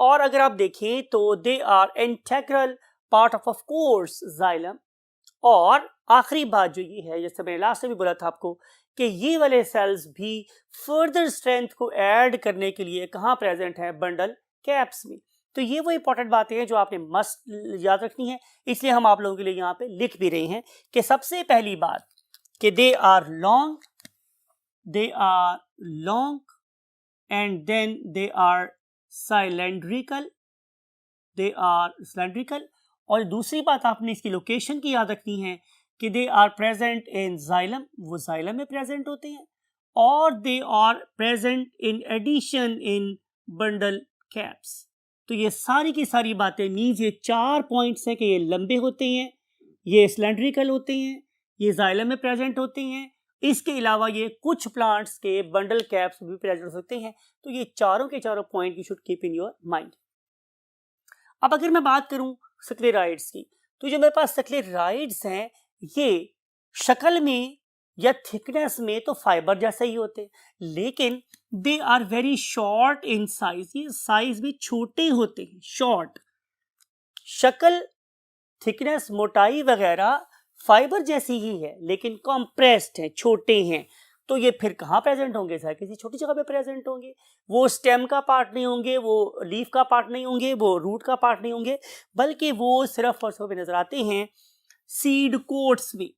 और अगर आप देखें तो they are integral part of course xylem. और आखिरी बात जो ये है, जैसे मैंने लास्ट में भी बोला था आपको, कि ये वाले सेल्स भी फर्दर स्ट्रेंथ को ऐड करने के लिए कहाँ प्रेजेंट है? बंडल कैप्स में। तो ये वो इंपॉर्टेंट बातें हैं जो आपने मस्ट याद रखनी है, इसलिए हम आप लोगों के लिए यहाँ पे लिख भी रहे हैं कि सबसे पहली बात कि they are long and then they are cylindrical, और दूसरी बात आपने इसकी लोकेशन की याद रखनी है कि they are present in xylem, वो जाइलम में प्रेजेंट होते हैं, और they are present in addition in bundle caps. तो ये सारी की सारी बातें मीन्स ये 4 पॉइंट्स हैं कि ये लंबे होते हैं, ये सिलेंड्रिकल होते हैं, ये जाइलम में प्रेजेंट होते हैं। इसके अलावा ये कुछ प्लांट्स के बंडल कैप्स भी प्रेजेंट हो सकते हैं। तो ये चारों के चारों point you should keep in your mind. अब अगर मैं बात करूं स्क्लेराइड्स की, तो जो मेरे पास स्क्लेराइड्स हैं ये शक्ल में या थिकनेस में तो फाइबर जैसे ही होते हैं, लेकिन they are very short in size. ये साइज भी छोटे होते हैं, शॉर्ट। शक्ल, थिकनेस, मोटाई वगैरह फाइबर जैसी ही है, लेकिन कॉम्प्रेस्ड है, छोटे हैं। तो ये फिर कहाँ प्रेजेंट होंगे सर? किसी छोटी जगह पे प्रेजेंट होंगे। वो स्टेम का पार्ट नहीं होंगे, वो लीफ का पार्ट नहीं होंगे, वो रूट का पार्ट नहीं होंगे, बल्कि वो सिर्फ और सिर्फ नजर आते हैं सीड कोट्स में।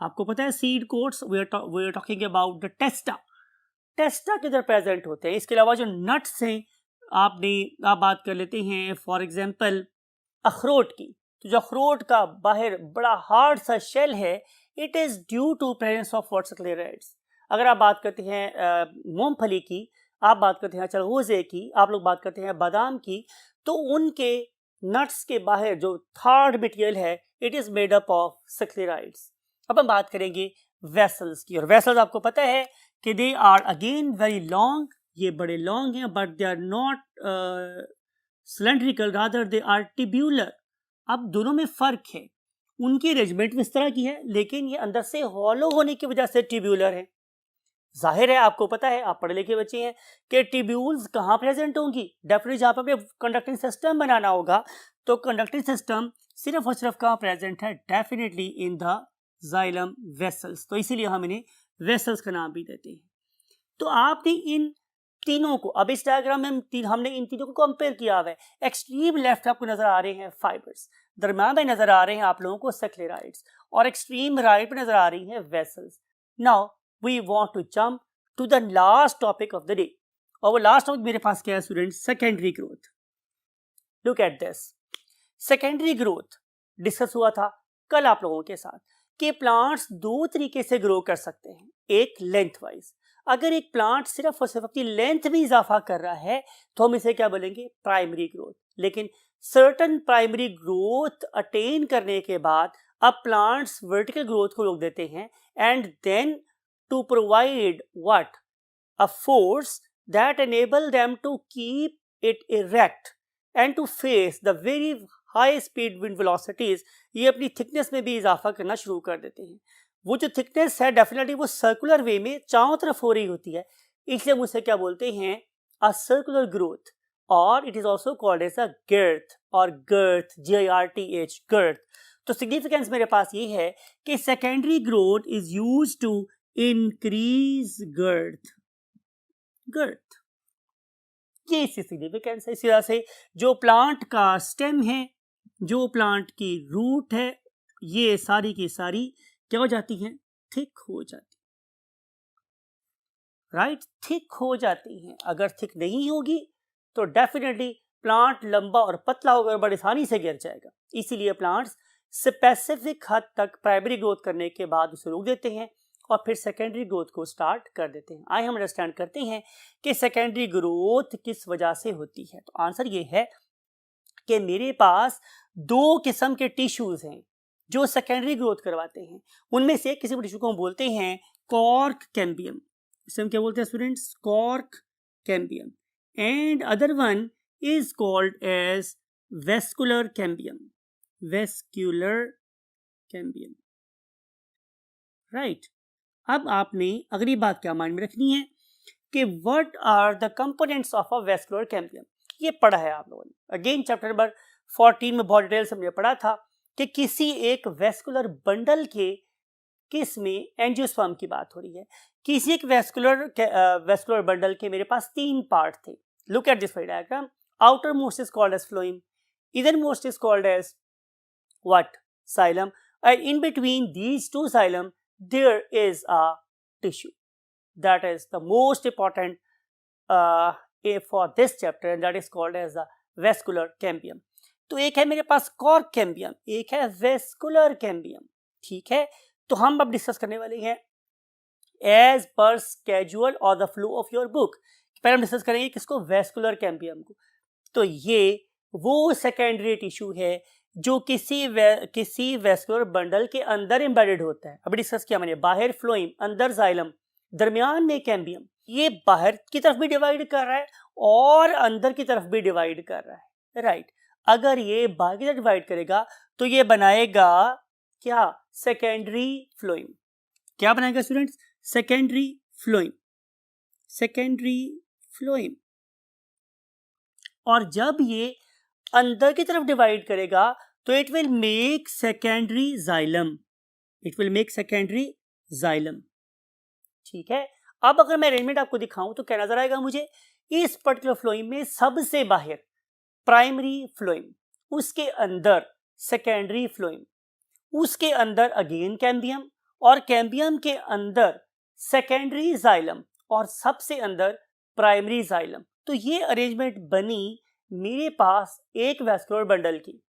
आपको पता है seed coats, we are talking about the testa किधर प्रेजेंट होते हैं। इसके अलावा जो नट्स हैं, आप बात कर लेते हैं फॉर एग्जांपल अखरोट की। तो जो अखरोट का बाहर बड़ा हार्ड सा शेल है, it is due to presence of what? Sclereids. अगर आप बात करते हैं मूंगफली की, आप बात करते हैं चरगोजे की, आप लोग बात करते हैं बादाम की, तो उनके नट्स के बाहर जो थर्ड मटेरियल है, it is made up of sclereids. अब हम बात करेंगे वेसल्स की, और वेसल्स आपको पता है कि they are again very long. ये बड़े लॉन्ग हैं, but they are not cylindrical, rather they are tubular. अब दोनों में फर्क है, उनकी अरेंजमेंट इस तरह की है, लेकिन ये अंदर से हॉलो होने की वजह से ट्यूब्यूलर है। जाहिर है, आपको पता है, आप पढ़े लिखे बच्चे हैं, कि ट्यूब्यूल्स कहाँ प्रेजेंट होंगी? डेफिनेटली जहाँ पर कंडक्टिंग सिस्टम बनाना होगा, तो कंडक्टिंग सिस्टम सिर्फ और सिर्फ कहाँ प्रेजेंट है? Definitely in the xylem vessels. तो इसीलिए हम इन्हें वेसल्स का नाम भी देते हैं। तो आपने इन तीनों को, अब इस डायग्राम में हमने इन तीनों को कंपेयर किया हुआ है। एक्सट्रीम लेफ्ट आपको नजर आ रहे हैं फाइबर्स, दरम्यान में नजर आ रहे हैं आप लोगों को स्क्लेराइड्स, और एक्सट्रीम राइट पे नजर आ रही हैं vessels. Now we want to jump to the last topic of the day, और वो लास्ट टॉपिक मेरे पास क्या है students? Secondary growth. Look at this. Secondary growth discuss हुआ था कल आप लोगों के साथ कि प्लांट्स दो तरीके से ग्रो कर सकते हैं। एक लेंथ वाइज, अगर एक प्लांट सिर्फ और सिर्फ अपनी लेंथ में इजाफा कर रहा है तो हम इसे क्या बोलेंगे? Primary growth. लेकिन सर्टन प्राइमरी ग्रोथ अटेन करने के बाद अब प्लांट्स वर्टिकल ग्रोथ को रोक देते हैं, and then to provide what? A force that enable them to keep it erect and to face the very high speed wind velocities, ये अपनी थिकनेस में भी इजाफा करना शुरू कर देते हैं। वो जो थिकनेस है डेफिनेटली वो सर्कुलर वे में चारों तरफ हो रही होती है, इसलिए हम उसे क्या बोलते हैं? अ सर्कुलर ग्रोथ, और it is also called as a girth और गर्थ, GIRTH, गर्थ। तो सिग्निफिकेंस मेरे पास ये है कि secondary growth is used to increase girth. ये इसकी सिग्निफिकेंस है। इसी तरह से जो प्लांट का स्टेम है, जो प्लांट की रूट है, ये सारी की सारी क्या हो जाती हैं? थिक हो जाती, राइट? थिक हो जाती हैं। अगर थिक नहीं होगी तो डेफिनेटली प्लांट लंबा और पतला होकर बड़ी आसानी से गिर जाएगा। इसीलिए प्लांट्स स्पेसिफिक हद तक प्राइमरी ग्रोथ करने के बाद उसे रोक देते हैं और फिर सेकेंडरी ग्रोथ को स्टार्ट कर देते हैं। आइए हम अंडरस्टैंड करते हैं कि सेकेंडरी ग्रोथ किस वजह से होती है। तो आंसर ये है कि मेरे पास दो किस्म के टिश्यूज हैं जो सेकेंडरी ग्रोथ करवाते हैं। उनमें से किसी भी टिश्यू को हम बोलते हैं कॉर्क कैम्बियम। इसे हम क्या बोलते हैं students? Cork cambium. And other one is called as vascular cambium. Vascular cambium, right. अब आपने अगली बात क्या माइंड में रखनी है कि what are the components of a vascular cambium. ये पढ़ा है आप लोगों ने, अगेन चैप्टर नंबर 14 में बहुत डिटेल से हमने पढ़ा था कि किसी एक वेस्कुलर बंडल के किस में एंजियोस्पर्म की बात हो रही है। किसी एक वेस्कुलर बंडल के मेरे पास 3 पार्ट थे। Look at this diagram. Outer most is called as phloem, inner most is called as what? xylem, and in between these two xylem there is a tissue that is the most important for this chapter, and that is called as the vascular cambium. तो एक है मेरे पास cork cambium, एक है vascular cambium, ठीक है। तो हम अब डिस्कस करने वाले हैं एज पर स्केड्यूल और the flow of your book. पहले हम डिस्कस करेंगे किसको? वेस्कुलर कैम्बियम को। तो ये वो सेकेंडरी टिश्यू है जो किसी वेस्कुलर बंडल के अंदर एम्बेडेड होता है। अभी डिस्कस किया मैंने, बाहर फ्लोएम, अंदर जाइलम, दरमियान में कैम्बियम। ये बाहर की तरफ भी डिवाइड कर रहा है और अंदर की तरफ भी डिवाइड कर रहा है, राइट। अगर ये बाहर की तरफ डिवाइड करेगा तो ये बनाएगा क्या? Secondary phloem. क्या बनाएगा students? Secondary phloem, secondary phloem. और जब ये अंदर की तरफ डिवाइड करेगा तो it will make secondary xylem, it will make secondary xylem, ठीक है। अब अगर मैं अरेंजमेंट आपको दिखाऊं तो क्या नजर आएगा मुझे? इस पर्टिकुलर फ्लोएम में सबसे बाहर प्राइमरी फ्लोएम, उसके अंदर सेकेंडरी फ्लोएम, उसके अंदर अगेन कैम्बियम, और कैम्बियम के अंदर सेकेंडरी जाइलम, और सबसे अंदर प्राइमरी जाइलम। तो ये अरेंजमेंट बनी मेरे पास एक वेस्कुलर बंडल की।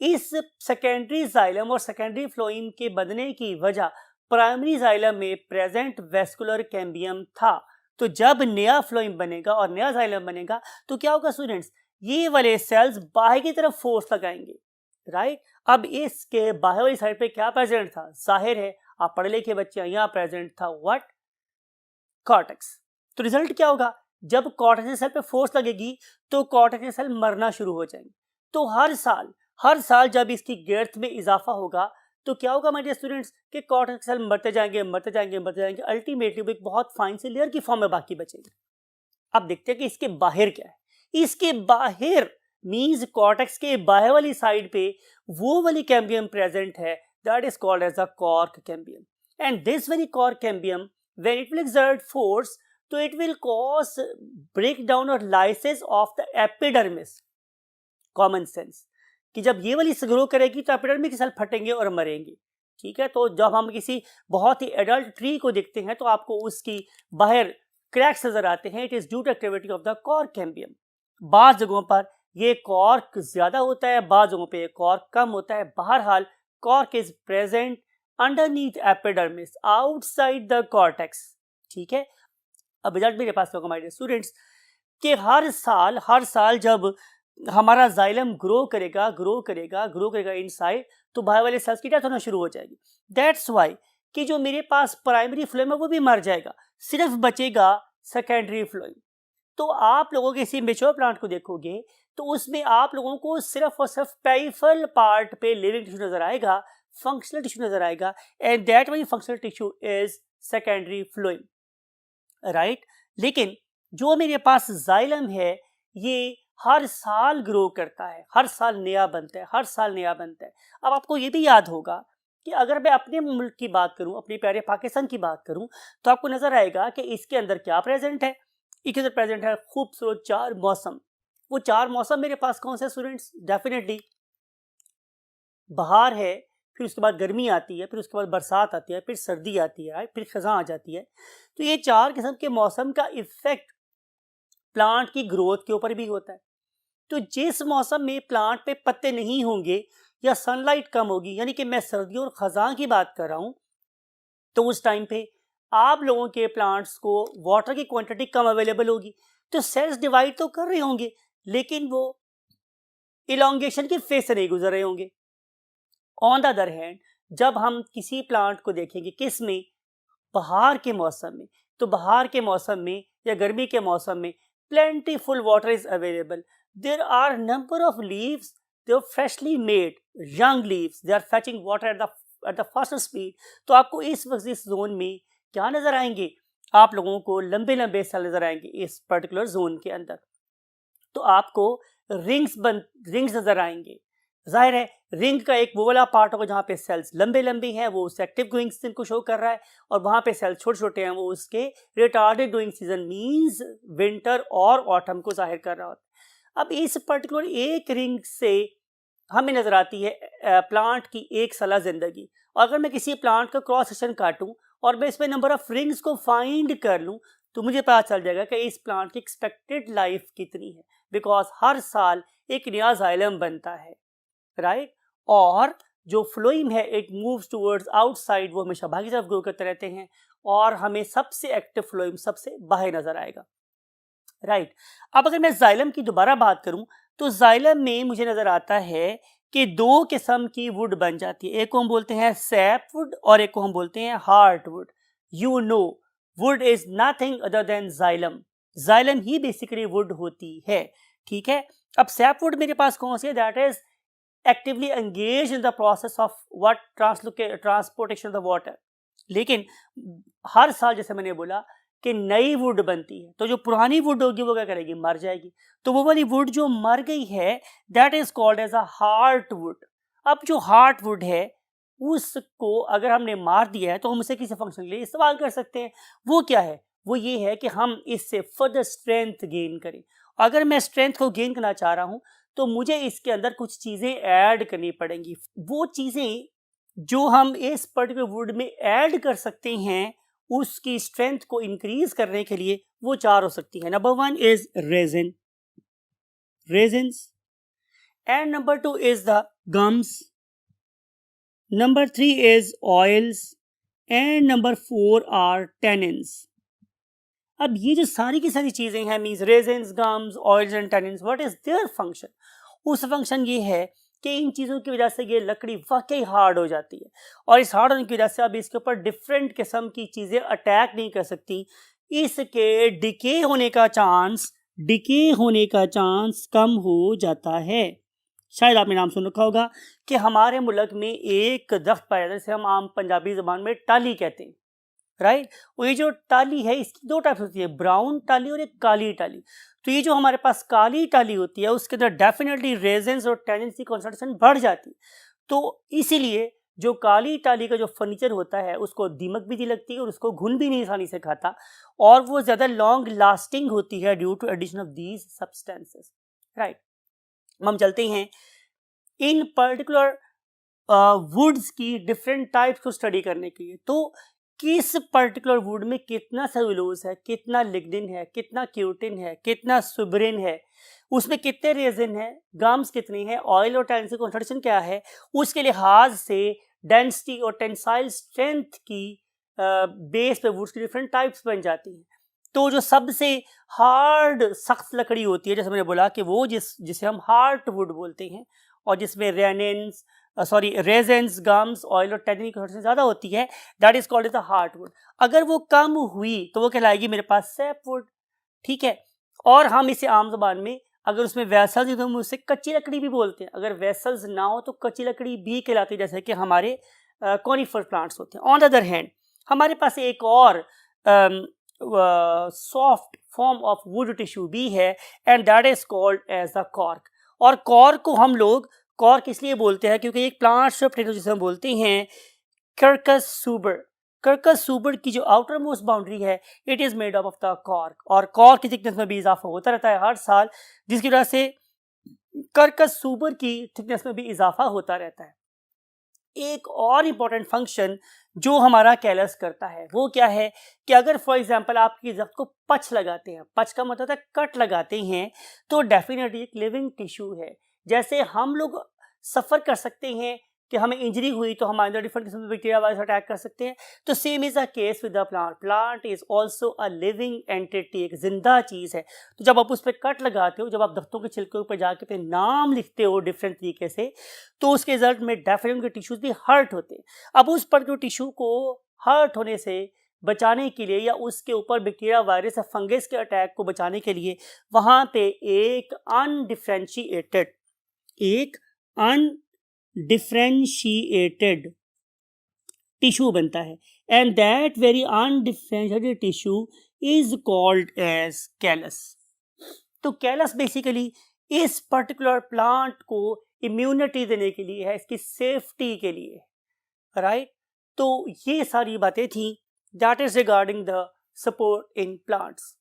इस सेकेंडरी जाइलम और सेकेंडरी फ्लोएम के बनने की वजह प्राइमरी जाइलम में प्रेजेंट वेस्कुलर कैम्बियम था। तो जब नया फ्लोएम बनेगा और नया जाइलम बनेगा तो क्या होगा स्टूडेंट्स? ये वाले सेल्स बाहर की तरफ फोर्स लगाएंगे, राइट। अब इसके बाहर वाली साइड पे क्या प्रेजेंट था? जाहिर है आप पढ़े लिखे बच्चे, यहाँ प्रेजेंट था व्हाट? कॉर्टेक्स। तो रिजल्ट क्या होगा? जब कॉर्टेक्स सेल पे फोर्स लगेगी तो कॉर्टेक्स सेल मरना शुरू हो जाएंगे। तो हर साल जब इसकी गर्थ में इजाफा होगा तो क्या होगा माय डियर स्टूडेंट्स? कि कॉर्टेक्स सेल मरते जाएंगे, अल्टीमेटली वो एक बहुत फाइन सी लेयर की फॉर्म में बाकी बचेंगे। अब देखते हैं कि इसके बाहर क्या है। इसके बाहर मींस कॉर्टेक्स के बाहर वाली साइड पे वो वाली कैम्बियम प्रेजेंट है, that is called as a cork cambium. And this very cork cambium when it will exert force तो it will cause break down और lysis of the epidermis. Common sense कि जब ये वाली ग्रो करेगी तो epidermis के सेल फटेंगे और मरेंगे, ठीक है। तो जब हम किसी बहुत ही एडल्ट ट्री को देखते हैं तो आपको उसकी बाहर क्रैक्स नजर आते हैं। It is due to activity of the cork cambium. बाज़ जगहों पर ये कॉर्क ज्यादा होता है, बाज़ जगहों पे ये कॉर्क कम होता है। बहरहाल cork is present underneath epidermis outside the cortex, ठीक है। अब रिजल्ट मेरे पास होगा माय डियर स्टूडेंट्स कि हर साल जब हमारा जाइलम ग्रो करेगा इनसाइड तो बाहर वाले सेल्स की डेथ होना शुरू हो जाएगी। दैट्स व्हाई कि जो मेरे पास प्राइमरी फ्लोएम है वो भी मर जाएगा, सिर्फ बचेगा सेकेंडरी फ्लोएम। तो आप लोगों के इसी मेच्योर प्लांट को देखोगे तो उसमें आप लोगों को सिर्फ और सिर्फ पेरिफेरल पार्ट पे लिविंग टिश्यू नजर आएगा, फंक्शनल टिश्यू नजर आएगा, and that very functional tissue is secondary phloem, right. लेकिन जो मेरे पास जाइलम है ये हर साल ग्रो करता है, हर साल नया बनता है। अब आपको ये भी याद होगा कि अगर मैं अपने मुल्क की बात करूं, अपने प्यारे पाकिस्तान की बात करूं, तो आपको नजर आएगा कि इसके अंदर क्या प्रेजेंट है। इसके अंदर प्रेजेंट है खूबसूरत 4 मौसम। वो 4 मौसम मेरे पास कौन से स्टूडेंट्स? डेफिनेटली बहार है, फिर उसके बाद गर्मी आती है, फिर उसके बाद बरसात आती है, फिर सर्दी आती है, फिर खज़ां आ जाती है। तो ये 4 किस्म के मौसम का इफेक्ट प्लांट की ग्रोथ के ऊपर भी होता है। तो जिस मौसम में प्लांट पे पत्ते नहीं होंगे या सनलाइट कम होगी, यानी कि मैं सर्दियों और खज़ां की बात कर रहा हूं, तो उस टाइम पे आप लोगों के प्लांट्स को वाटर की क्वांटिटी कम अवेलेबल होगी, तो सेल्स डिवाइड तो कर रहे होंगे लेकिन वो इलोंगेशन की फेज से नहीं गुजर रहे होंगे। ऑन द अदर हैंड जब हम किसी प्लांट को देखेंगे किस में? बहार के मौसम में, तो बहार के मौसम में या गर्मी के मौसम में plentiful water is available. There are number of leaves, they are freshly made, young leaves, they are fetching water at the faster speed. तो आपको इस वक्त इस जोन में क्या नजर आएंगे? आप लोगों को लंबे लंबे सेल नजर आएंगे इस पर्टिकुलर जोन के अंदर। तो आपको रिंग्स नजर आएंगे। जाहिर है रिंग का एक वो वाला पार्ट होगा जहाँ पे सेल्स लंबे लंबे हैं, वो उस एक्टिव ग्रोइंग सीजन को शो कर रहा है, और वहाँ पे सेल्स छोटे छोटे हैं, वो उसके retarded growing season means winter और ऑटम को जाहिर कर रहा होता है। अब इस पर्टिकुलर एक रिंग से हमें नजर आती है प्लांट की एक साल जिंदगी। और अगर मैं किसी प्लांट का क्रॉस सेक्शन काटूं और मैं इसमें नंबर ऑफ रिंग्स को फाइंड कर लूं तो मुझे पता चल जाएगा कि इस प्लांट की एक्सपेक्टेड लाइफ कितनी है, बिकॉज हर साल एक नया जाइलम बनता है, राइट। और जो फ्लोइम है इट मूव्स टुवर्ड्स आउटसाइड, वो हमेशा बाहर की तरफ ग्रो करते रहते हैं और हमें सबसे एक्टिव फ्लोइम सबसे बाहर नजर आएगा, राइट। अब अगर मैं जाइलम की दोबारा बात करूं तो जाइलम में मुझे नजर आता है कि दो किस्म की वुड बन जाती है, एक को हम बोलते हैं सैप वुड और एक को हम बोलते हैं heart would. You know would is nothing other then xylem, xylem he basically would होती है, ठीक है। अब सैप वुड मेरे पास कौन सी है, that is actively engage in the process of what transportation of the water. लेकिन हर साल जैसे मैंने बोला कि नई वुड बनती है, तो जो पुरानी वुड होगी वो क्या करेगी, मर जाएगी। तो वो वाली वुड जो मर गई है that is called as a heart wood. अब जो हार्ट वुड है उसको अगर हमने मार दिया है तो हम उसे किसी फंक्शन के लिए इस्तेमाल कर सकते हैं। वो क्या है, वो ये है कि हम इससे फर्दर स्ट्रेंथ गेन करें। अगर मैं स्ट्रेंथ को गेन करना चाह रहा हूं तो मुझे इसके अंदर कुछ चीजें ऐड करनी पड़ेंगी। वो चीजें जो हम इस पर्टिकुलर वुड में ऐड कर सकते हैं उसकी स्ट्रेंथ को इंक्रीज करने के लिए वो चार हो सकती है। Number 1 is resin, resins, and number 2 is the gums, number 3 is oils, and number 4 are tannins. अब ये जो सारी की सारी चीजें हैं, means resins, gums, oils and tannins, what is their function? उस फंक्शन ये है कि इन चीज़ों की वजह से ये लकड़ी वाकई हार्ड हो जाती है, और इस हार्ड होने की वजह से अब इसके ऊपर डिफरेंट किस्म की चीज़ें अटैक नहीं कर सकती। इसके डिके होने का चांस कम हो जाता है। शायद आपने नाम सुन रखा होगा कि हमारे मुल्क में एक दरख्त पाया जाता है जिसे हम आम पंजाबी ज़बान में टाली कहते हैं, राइट। वो ये जो टाली है इसकी दो टाइप्स होती है, ब्राउन टाली और एक काली टाली। तो ये जो हमारे पास काली टाली होती है उसके अंदर डेफिनेटली रेजिन्स और टेनिन्स की कॉन्सेंट्रेशन बढ़ जाती है। तो इसीलिए जो काली टाली का जो फर्नीचर होता है उसको दीमक भी नहीं लगती है और उसको घुन भी नहीं आसानी से खाता, और वो ज़्यादा लॉन्ग लास्टिंग होती है due to addition of these substances, right. हम चलते हैं इन पर्टिकुलर वुड्स की डिफरेंट टाइप्स को स्टडी करने के लिए। तो किस पर्टिकुलर वुड में कितना सेलुलोज है, कितना लिग्निन है, कितना क्यूटिन है, कितना सुब्रिन है, उसमें कितने रेजिन है, गम्स कितनी है, ऑयल और टेनिन की कॉन्सेंट्रेशन क्या है, उसके लिहाज से डेंसिटी और टेंसाइल स्ट्रेंथ की बेस पे वुड्स की डिफरेंट टाइप्स बन जाती हैं। तो जो सबसे हार्ड सख्त लकड़ी होती है, जैसे मैंने बोला कि वो जिसे हम हार्ट वुड बोलते हैं और जिसमें रेजेंस, गम्स, ऑयल और टेनिन की कॉन्सेंट्रेशन ज़्यादा होती है, that is called as the heart wood. अगर वो कम हुई तो वो कहलाएगी मेरे पास सैप वुड, ठीक है। और हम इसे आम ज़बान में अगर उसमें वेसल्स तो हम उसे कच्ची लकड़ी भी बोलते हैं, अगर वेसल्स ना हो तो कच्ची लकड़ी भी कहलाती है, जैसे कि हमारे कॉनिफर प्लांट्स होते हैं। ऑन द अदर हैंड हमारे पास एक और soft form of wood tissue भी है and that is called as the cork. और कॉर्क को हम लोग कॉर्क इसलिए बोलते हैं क्योंकि एक प्लांट पोटैटो जिसे हम बोलते हैं कर्कस सुबर, कर्कस सुबर की जो आउटर मोस्ट बाउंड्री है it is made up of the cork, और कॉर्क की थिकनेस में भी इजाफा होता रहता है हर साल, जिसकी वजह से कर्कस सुबर की थिकनेस में भी इजाफा होता रहता है। एक और इम्पॉर्टेंट फंक्शन जो हमारा कैलस करता है वो क्या है कि अगर फॉर एग्जांपल आप किसी दर्द को पच लगाते हैं, पच का मतलब है कट लगाते हैं, तो डेफिनेटली एक लिविंग टिश्यू है। जैसे हम लोग सफ़र कर सकते हैं कि हमें इंजरी हुई तो हमारे अंदर डिफरेंट किस्म के बैक्टीरिया वायरस अटैक कर सकते हैं, तो same is a case with the plant. Plant is also a living entity, एक जिंदा चीज़ है। तो जब आप उस पर कट लगाते हो, जब आप दफ्तरों के छिलके ऊपर जाके पे नाम लिखते हो डिफरेंट तरीके से, तो उसके रिजल्ट में डेफिनेटली उनके टिश्यूज भी हर्ट होते हैं। अब उस पर्टिकुलर टिश्यू को हर्ट होने से बचाने के लिए या उसके ऊपर बैक्टीरिया वायरस या फंगस के अटैक को बचाने के लिए वहाँ पे एक अनडिफरेंशिएटेड टिश्यू बनता है, and that very undifferentiated tissue is called as callus. तो कैलस बेसिकली इस पर्टिकुलर प्लांट को इम्यूनिटी देने के लिए है, इसकी सेफ्टी के लिए, राइट। तो ये सारी बातें थी that is regarding the support in plants.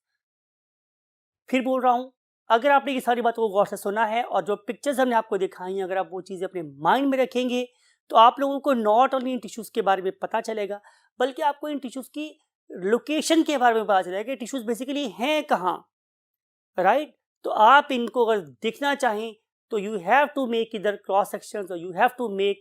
फिर बोल रहा हूँ, अगर आपने ये सारी बातों को गौर से सुना है और जो पिक्चर्स हमने आपको दिखाई हैं, अगर आप वो चीज़ें अपने माइंड में रखेंगे तो आप लोगों को नॉट ओनली इन टिश्यूज़ के बारे में पता चलेगा, बल्कि आपको इन टिश्यूज़ की लोकेशन के बारे में पता चलेगा कि टिश्यूज़ बेसिकली हैं कहाँ, राइट। तो आप इनको अगर देखना चाहें तो यू हैव टू मेक इधर क्रॉस सेक्शंस और you have to make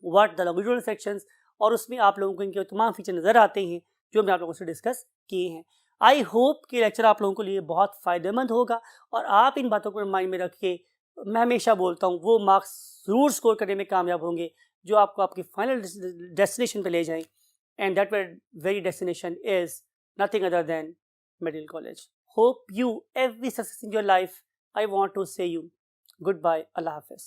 what the longitudinal sections, और उसमें आप लोगों को इनके तमाम फीचर नज़र आते हैं जो हमने आप लोगों से डिस्कस किए हैं। आई होप कि लेक्चर आप लोगों के लिए बहुत फ़ायदेमंद होगा और आप इन बातों को माइंड में रख के मैं हमेशा बोलता हूँ वो मार्क्स ज़रूर स्कोर करने में कामयाब होंगे जो आपको आपकी फाइनल डेस्टिनेशन पे ले जाएं, and that very destination is nothing other then medical college. Hope you every success in your life. I want to say you goodbye. Allah Hafiz.